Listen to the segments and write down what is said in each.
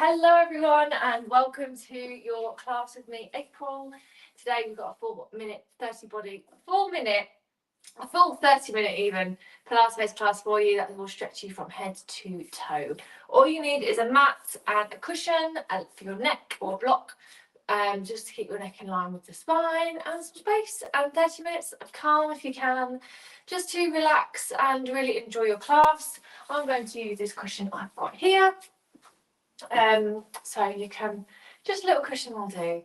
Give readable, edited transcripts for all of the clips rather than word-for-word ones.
Hello everyone and welcome to your class with me, April. Today we've got a full 30-minute even Pilates class for you that will stretch you from head to toe. All you need is a mat and a cushion for your neck or a block, just to keep your neck in line with the spine, and some space, and 30 minutes of calm if you can, just to relax and really enjoy your class. I'm going to use this cushion I've got here. So you can, just a little cushion will do.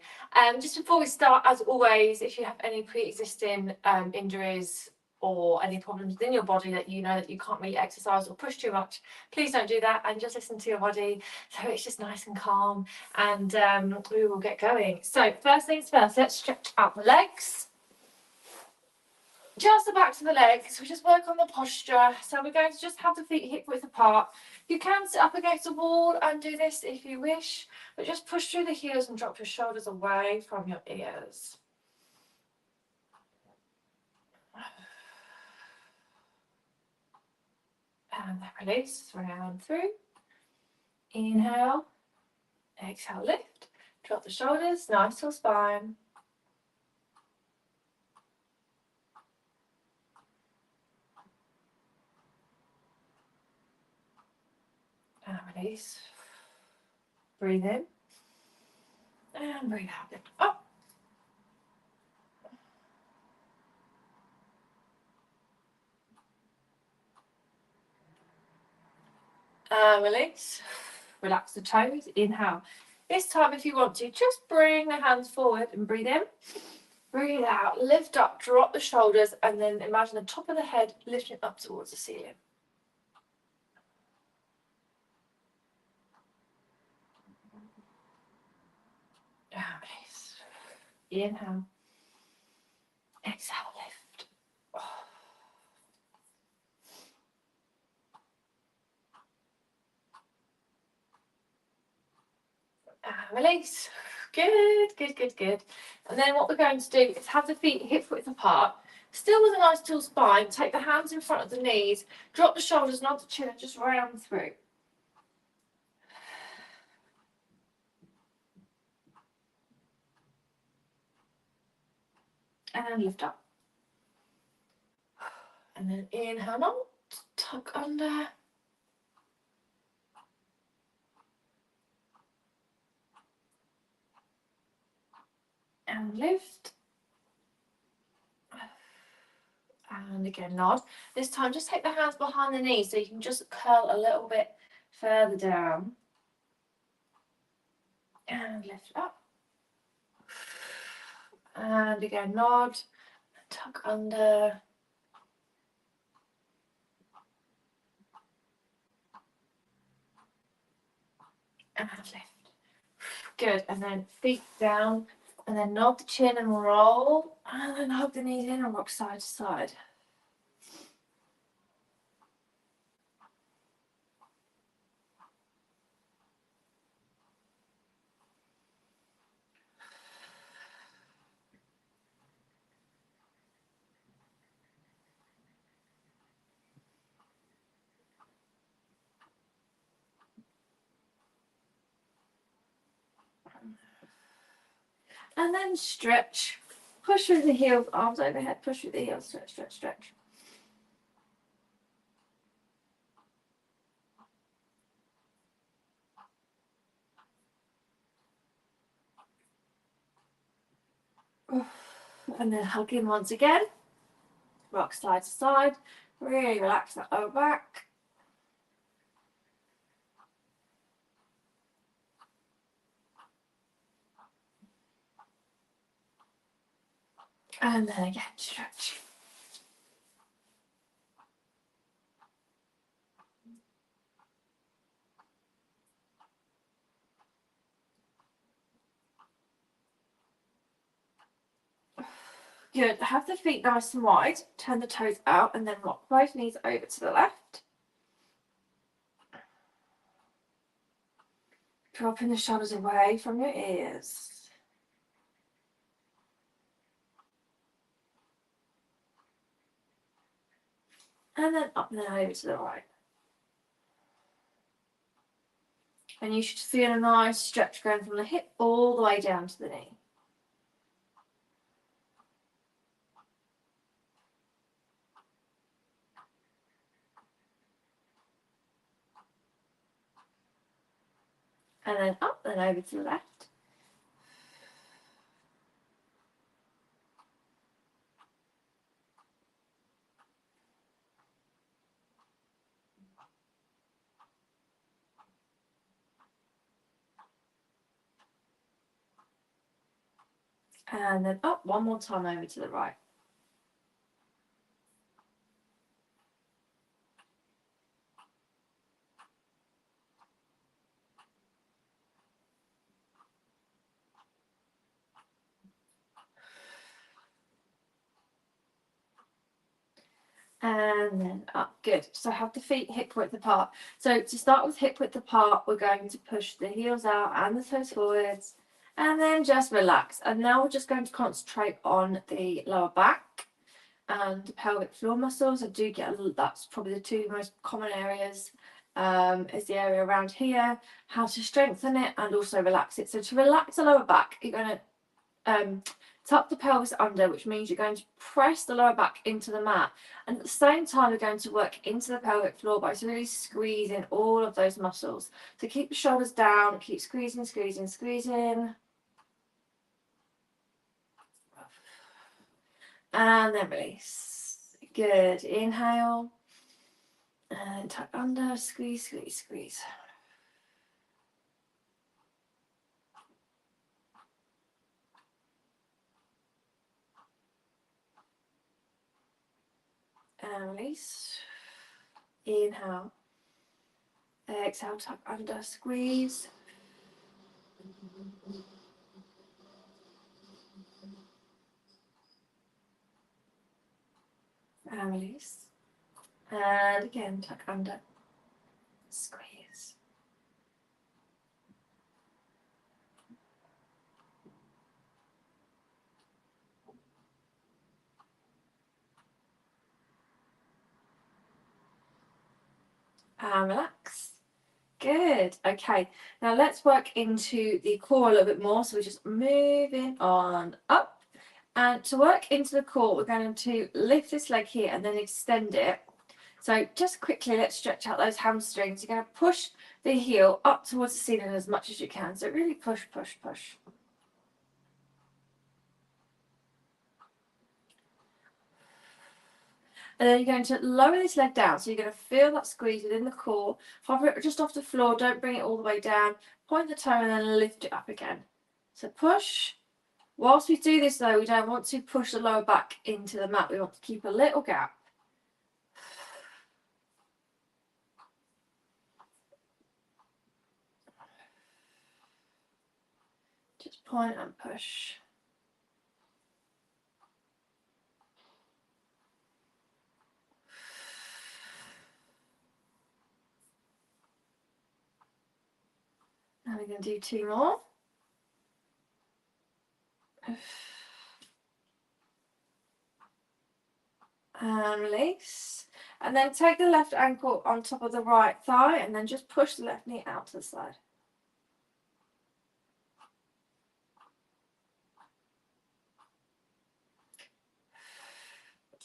Just before we start, as always, if you have any pre-existing injuries or any problems within your body that you know that you can't really exercise or push too much, please don't do that and just listen to your body so it's just nice and calm, and we will get going. So first things first, let's stretch out the legs. Just the backs of the legs, we just work on the posture. So we're going to just have the feet hip width apart. You can sit up against the wall and do this if you wish, but just push through the heels and drop your shoulders away from your ears. And then release, round through. Inhale, exhale, lift. Drop the shoulders, nice tall spine. And release. Breathe in. And breathe out. Lift up. And release. Relax the toes. Inhale. This time, if you want to, just bring the hands forward and breathe in. Breathe out. Lift up. Drop the shoulders. And then imagine the top of the head lifting up towards the ceiling. And release. Inhale. Exhale. Lift. And release. Good, good, good, good. And then what we're going to do is have the feet hip width apart, still with a nice tall spine. Take the hands in front of the knees, drop the shoulders, nod the chin, and just round through. And lift up. And then inhale, nod, tuck under. And lift. And again, nod. This time, just take the hands behind the knees so you can just curl a little bit further down. And lift up. And again, nod, tuck under. And lift. Good. And then feet down. And then nod the chin and roll. And then hug the knees in and rock side to side. And then stretch. Push through the heels, arms overhead, push through the heels, stretch, stretch, stretch. And then hug in once again. Rock side to side. Really relax that lower back. And then again, stretch. Good. Have the feet nice and wide. Turn the toes out and then rock both knees over to the left. Dropping the shoulders away from your ears. And then up and then over to the right. And you should feel a nice stretch going from the hip all the way down to the knee. And then up, then over to the left. And then up, one more time over to the right. And then up. Good. So have the feet hip width apart. So to start with hip width apart, we're going to push the heels out and the toes forwards, and then just relax. And now we're just going to concentrate on the lower back and the pelvic floor muscles. I do get that's probably the two most common areas. Is the area around here, how to strengthen it and also relax it. So to relax the lower back, you're going to tuck the pelvis under, which means you're going to press the lower back into the mat, and at the same time you're going to work into the pelvic floor by really squeezing all of those muscles. So keep the shoulders down, keep squeezing, squeezing, squeezing, and then release. Good. Inhale and tuck under, squeeze, squeeze, squeeze. And release. Inhale. Exhale, tuck under, squeeze. And release. And again, tuck under, squeeze. And relax. Good. Okay, now let's work into the core a little bit more. So we're just moving on up. And to work into the core, we're going to lift this leg here and then extend it. So just quickly, let's stretch out those hamstrings. You're going to push the heel up towards the ceiling as much as you can. So really push, push, push. And then you're going to lower this leg down. So you're going to feel that squeeze within the core. Hover it just off the floor. Don't bring it all the way down. Point the toe and then lift it up again. So push. Whilst we do this though, we don't want to push the lower back into the mat. We want to keep a little gap. Just point and push. And we're going to do two more. And release. And then take the left ankle on top of the right thigh and then just push the left knee out to the side.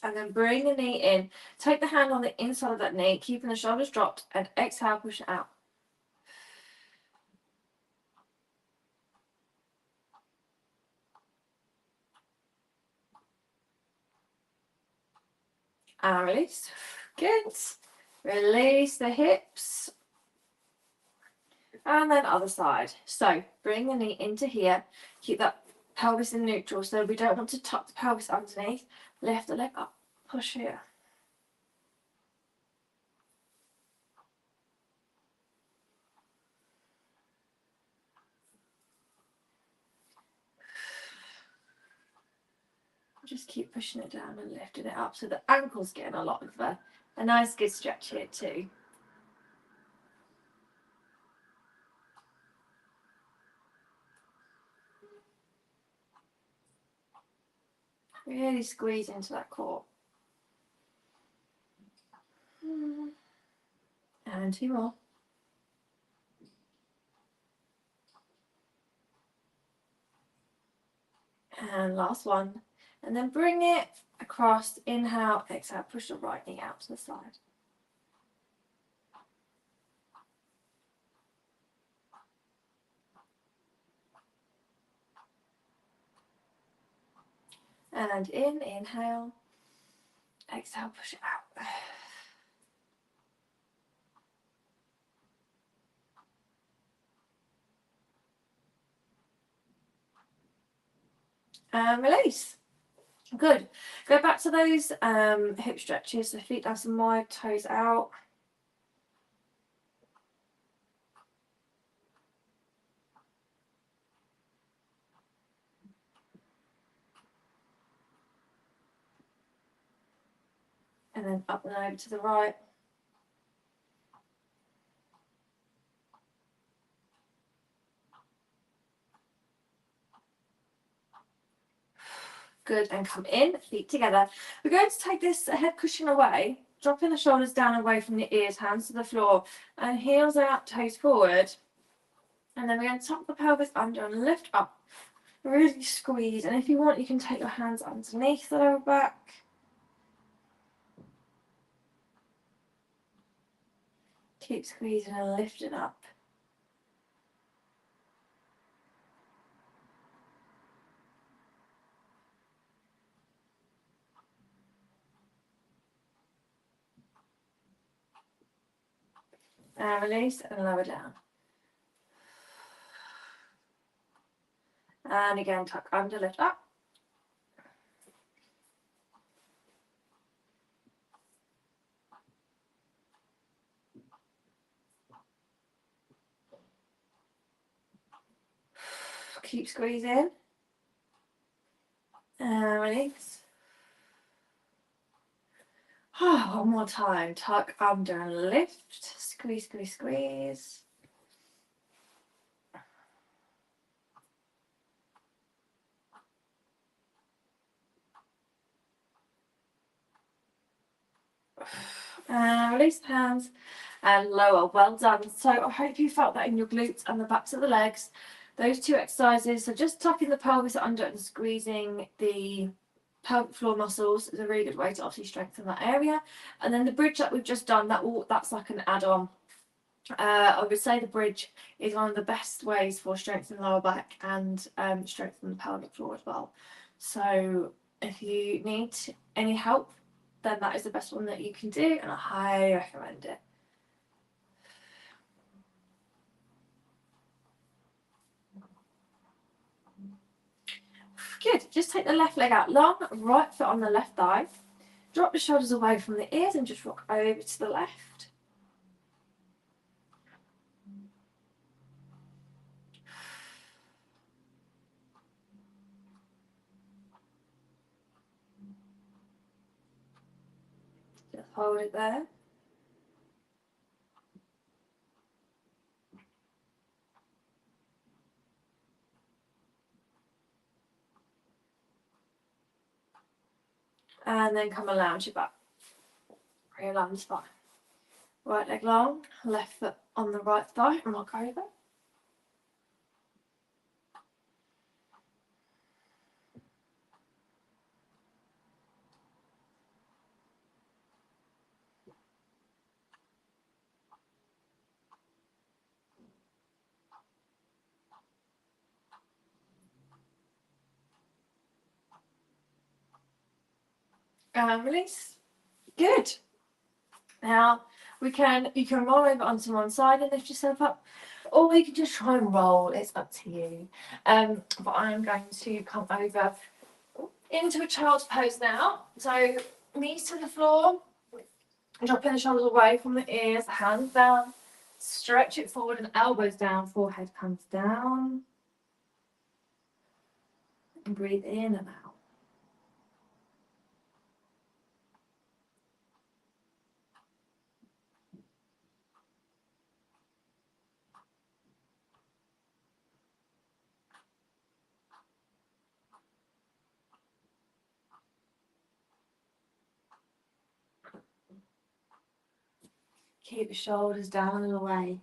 And then bring the knee in. Take the hand on the inside of that knee, keeping the shoulders dropped, and exhale, push it out. And release. Good. Release the hips. And then other side. So bring the knee into here. Keep that pelvis in neutral. So we don't want to tuck the pelvis underneath. Lift the leg up. Push here. Just keep pushing it down and lifting it up so the ankle's getting a lot of a nice good stretch here too. Really squeeze into that core. And two more. And last one. And then bring it across. Inhale, exhale, push the right knee out to the side. And inhale, exhale, push it out. And release. Good. Go back to those hip stretches, so feet nice and wide, toes out. And then up and over to the right. Good, and come in, feet together. We're going to take this head cushion away, dropping the shoulders down away from the ears, hands to the floor, and heels out, toes forward. And then we're going to tuck the pelvis under and lift up. Really squeeze, and if you want, you can take your hands underneath the lower back. Keep squeezing and lifting up. And release and lower down. And again, tuck under, lift up. Keep squeezing. And release. One more time. Tuck under and lift. Squeeze, squeeze, squeeze. And release the hands and lower. Well done. So I hope you felt that in your glutes and the backs of the legs. Those two exercises. So just tucking the pelvis under and squeezing the pelvic floor muscles is a really good way to obviously strengthen that area. And then the bridge that we've just done, that's like an add-on. I would say the bridge is one of the best ways for strengthening the lower back and strengthening the pelvic floor as well. So if you need any help, then that is the best one that you can do, and I highly recommend it. Good. Just take the left leg out long, right foot on the left thigh. Drop the shoulders away from the ears and just rock over to the left. Just hold it there. And then come and lounge your back. Realign the spine. Right leg long, left foot on the right thigh and rock over. And release. Good. Now you can roll over onto one side and lift yourself up, or you can just try and roll. It's up to you. But I'm going to come over into a child's pose now. So knees to the floor, dropping the shoulders away from the ears, hands down, stretch it forward and elbows down, forehead comes down. And breathe in and out. Keep the shoulders down and away.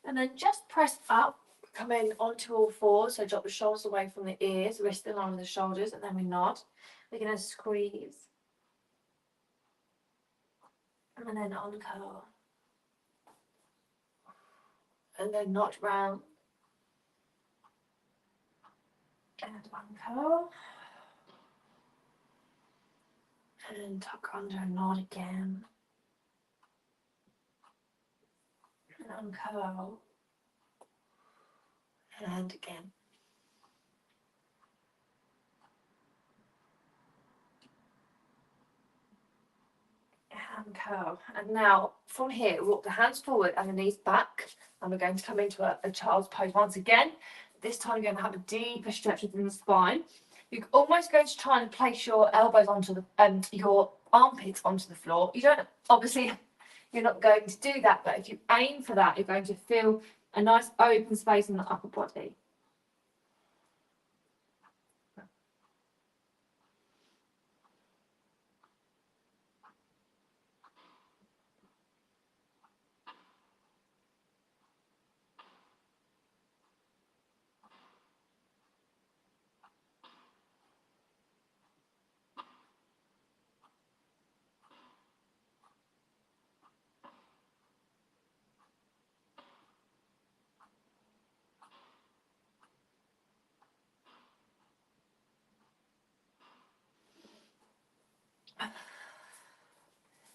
And then just press up, come in onto all fours, so drop the shoulders away from the ears, wrist in line with the shoulders, and then we nod. We're going to squeeze. And then uncurl. And then nod round. And uncurl. And tuck under and nod again. And uncurl. And again. And curl. And now from here, walk the hands forward and the knees back. And we're going to come into a child's pose once again. This time you're going to have a deeper stretch within the spine. You're almost going to try and place your elbows onto the your armpits onto the floor. You don't obviously, you're not going to do that, but if you aim for that, you're going to feel a nice open space in the upper body.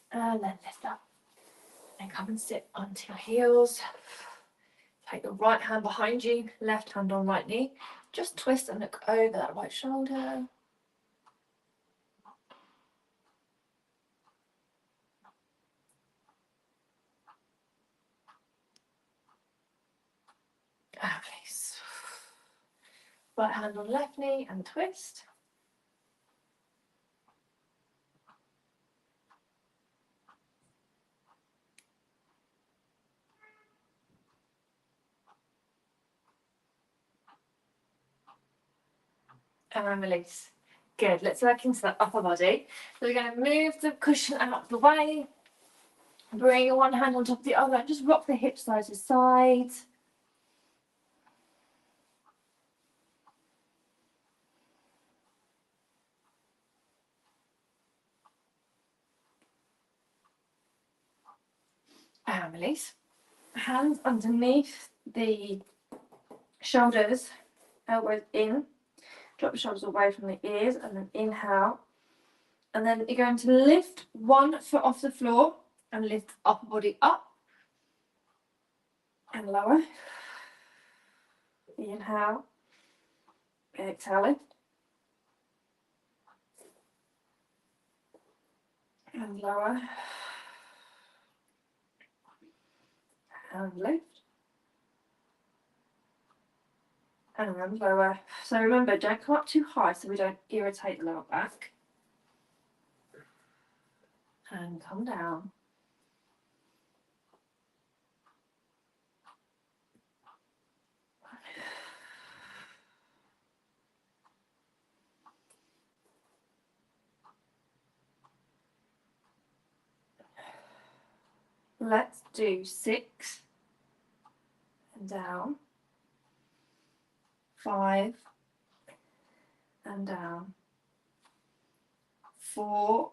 And then lift up. And come and sit onto your heels. Take your right hand behind you, left hand on right knee. Just twist and look over that right shoulder. And release. Right hand on left knee and twist. And release. Good. Let's work into that upper body. So we're going to move the cushion out of the way. Bring your one hand on top of the other and just rock the hips side to side. And release. Hands underneath the shoulders, elbows in. Drop the shoulders away from the ears and then inhale. And then you're going to lift one foot off the floor and lift upper body up and lower. Inhale. Exhale, lift. And lower. And lift. And lower. So remember, don't come up too high so we don't irritate the lower back. And come down. Let's do 6 and down, 5 and down, 4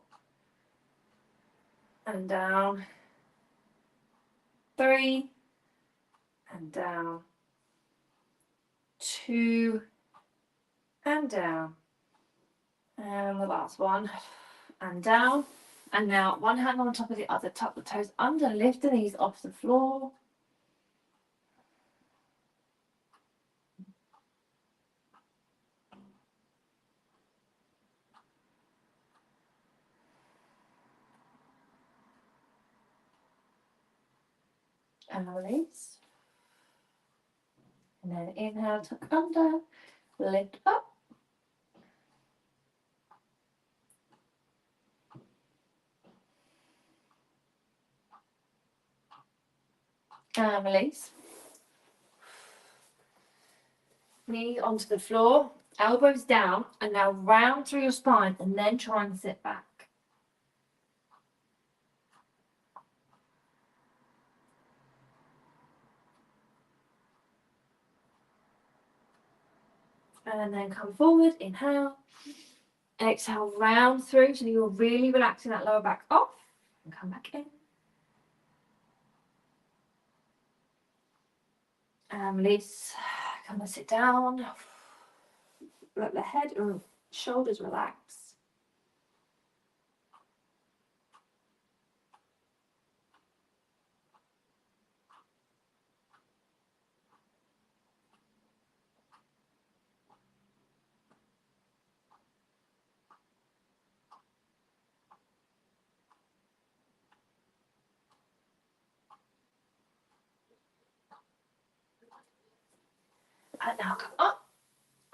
and down, 3 and down, 2 and down, and the last one, and down. And now one hand on top of the other, tuck the toes under, lift the knees off the floor. And release. And then inhale, tuck under, lift up. And release. Knees onto the floor, elbows down, and now round through your spine and then try and sit back. And then come forward, inhale. Exhale, round through, so you're really relaxing that lower back off. And come back in. And release. Come and sit down. Let the head and shoulders relax. And now come up.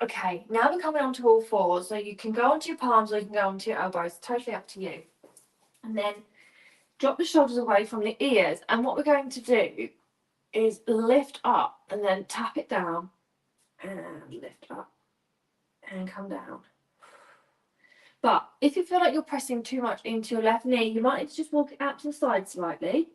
Okay, now we're coming onto all fours. So you can go onto your palms or you can go onto your elbows. Totally up to you. And then drop the shoulders away from the ears. And what we're going to do is lift up and then tap it down. And lift up and come down. But if you feel like you're pressing too much into your left knee, you might need to just walk it out to the side slightly.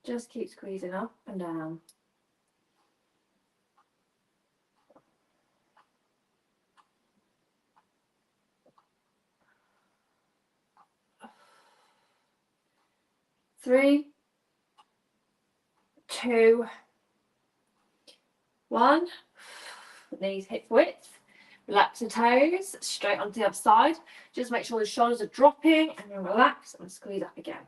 Just keep squeezing up and down. Three, two, one. Knees hip width. Relax the toes straight onto the other side. Just make sure the shoulders are dropping and then relax and squeeze up again.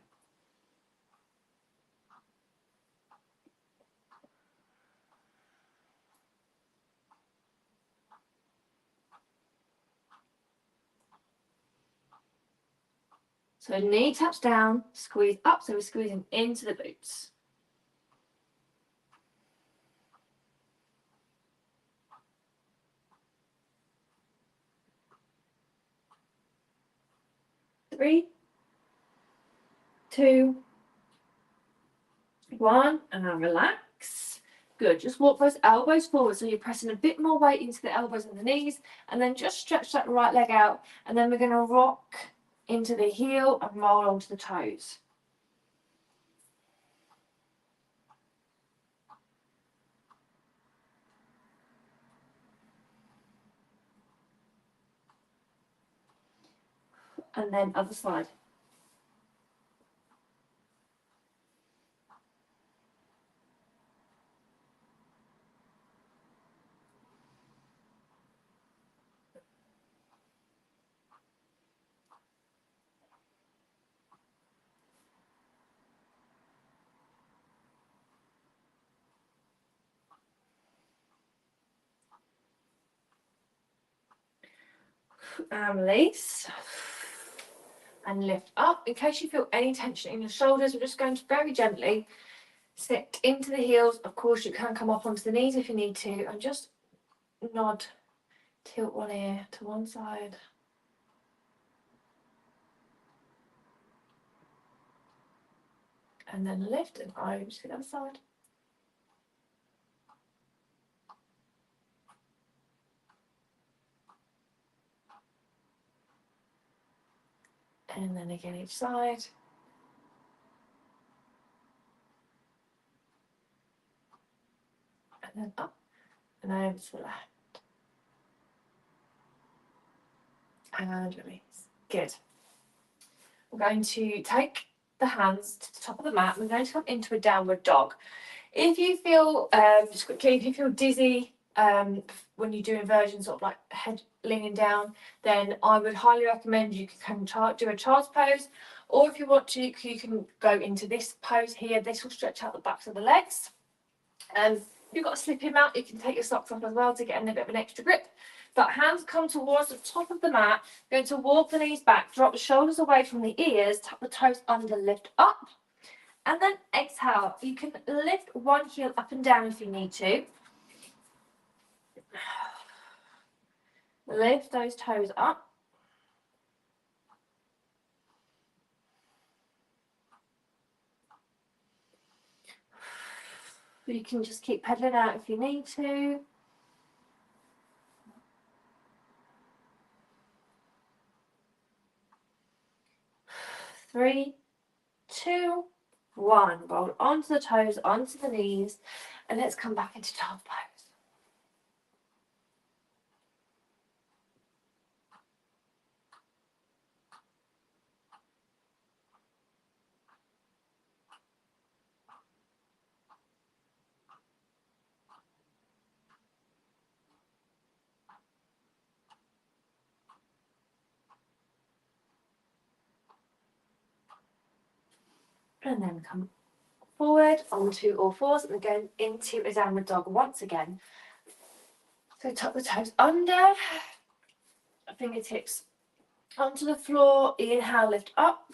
So knee taps down, squeeze up, so we're squeezing into the boots. Three, two, one, and now relax. Good, just walk those elbows forward so you're pressing a bit more weight into the elbows and the knees, and then just stretch that right leg out, and then we're going to rock into the heel and roll onto the toes. And then other side. And release. And lift up. In case you feel any tension in your shoulders, we're just going to very gently sit into the heels. Of course, you can come up onto the knees if you need to, and just nod, tilt one ear to one side. And then lift and over to the other side. And then again each side. And then up and over to the left. And release. Good. We're going to take the hands to the top of the mat. We're going to come into a downward dog. If you feel, just quickly, if you feel dizzy when you do inversions, sort of like head leaning down, then I would highly recommend you can do a child's pose, or if you want to, you can go into this pose here. This will stretch out the backs of the legs. If you've got a slipping mat, you can take your socks off as well to get a bit of an extra grip. But hands come towards the top of the mat. Going to walk the knees back, drop the shoulders away from the ears, tap the toes under, lift up. And then exhale. You can lift one heel up and down if you need to. Lift those toes up. But you can just keep pedaling out if you need to. 3, 2, 1. Roll onto the toes, onto the knees, and let's come back into child pose. And then come forward onto all fours and again into a downward dog once again. So tuck the toes under, fingertips onto the floor, inhale, lift up,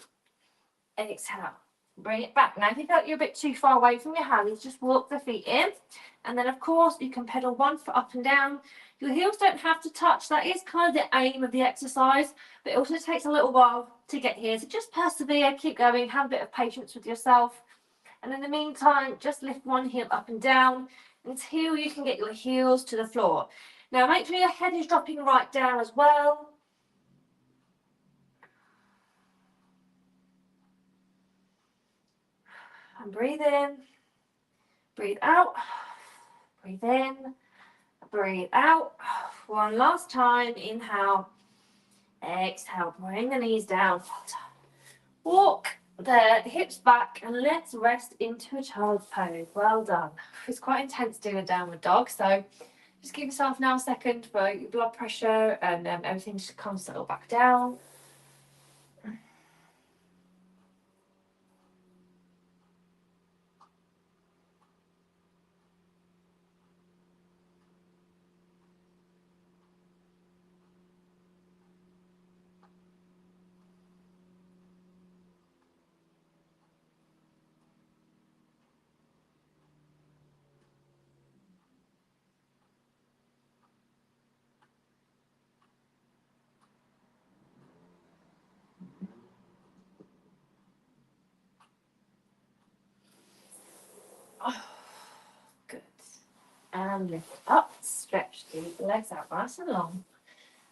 exhale, bring it back. Now if you feel like you're a bit too far away from your hands, just walk the feet in, and then of course you can pedal one foot up and down. Your heels don't have to touch, that is kind of the aim of the exercise, but it also takes a little while to get here, so just persevere, keep going, have a bit of patience with yourself, and in the meantime just lift one heel up and down until you can get your heels to the floor. Now make sure your head is dropping right down as well. And breathe in, breathe out, breathe in, breathe out. One last time, inhale, exhale, bring the knees down. Walk the hips back and let's rest into a child's pose. Well done. It's quite intense doing a downward dog, so just give yourself now a second for your blood pressure and everything to come settle back down. Oh, good. And lift up, stretch the legs out nice and long.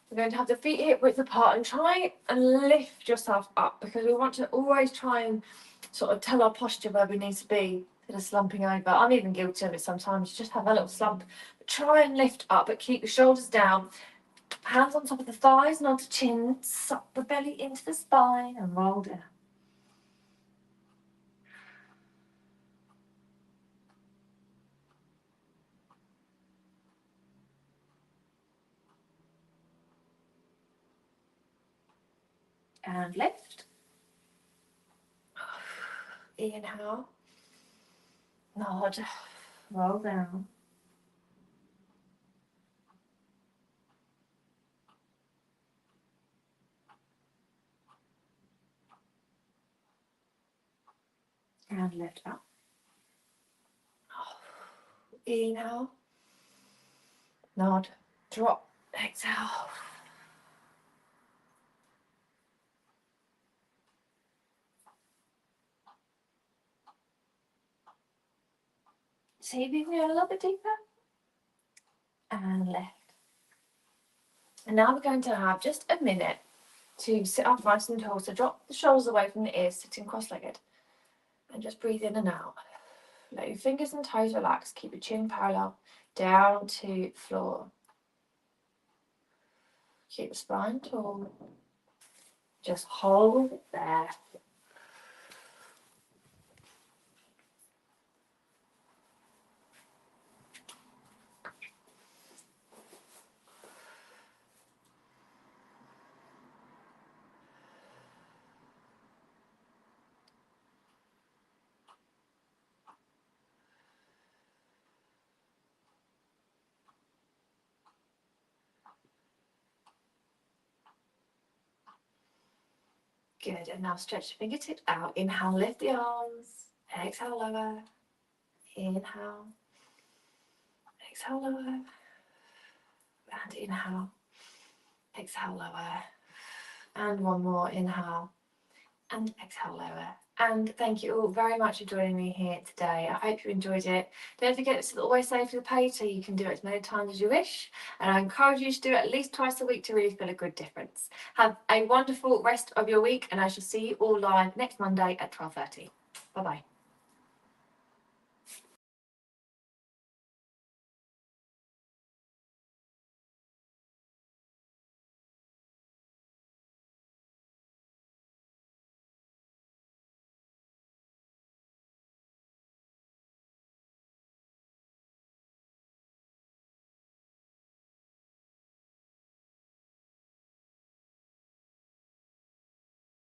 We're going to have the feet hip width apart and try and lift yourself up, because we want to always try and sort of tell our posture where we need to be instead of slumping over. I'm even guilty of it sometimes, just have a little slump. But try and lift up, but keep your shoulders down. Hands on top of the thighs, nod to chin, suck the belly into the spine and roll down. And lift. Inhale. Nod. Roll down. And lift up. Inhale. Nod. Drop. Exhale. See if you can go a little bit deeper. And lift. And now we're going to have just a minute to sit up nice and tall. So drop the shoulders away from the ears, sitting cross-legged. And just breathe in and out. Let your fingers and toes relax. Keep your chin parallel down to floor. Keep the spine tall. Just hold it there. Good, and now stretch your fingertips out. Inhale, lift the arms. Exhale, lower. Inhale. Exhale, lower. And inhale. Exhale, lower. And one more, inhale. And exhale, lower. And thank you all very much for joining me here today. I hope you enjoyed it. Don't forget to always save for the page so you can do it as many times as you wish. And I encourage you to do it at least twice a week to really feel a good difference. Have a wonderful rest of your week, and I shall see you all live next Monday at 12:30. Bye-bye.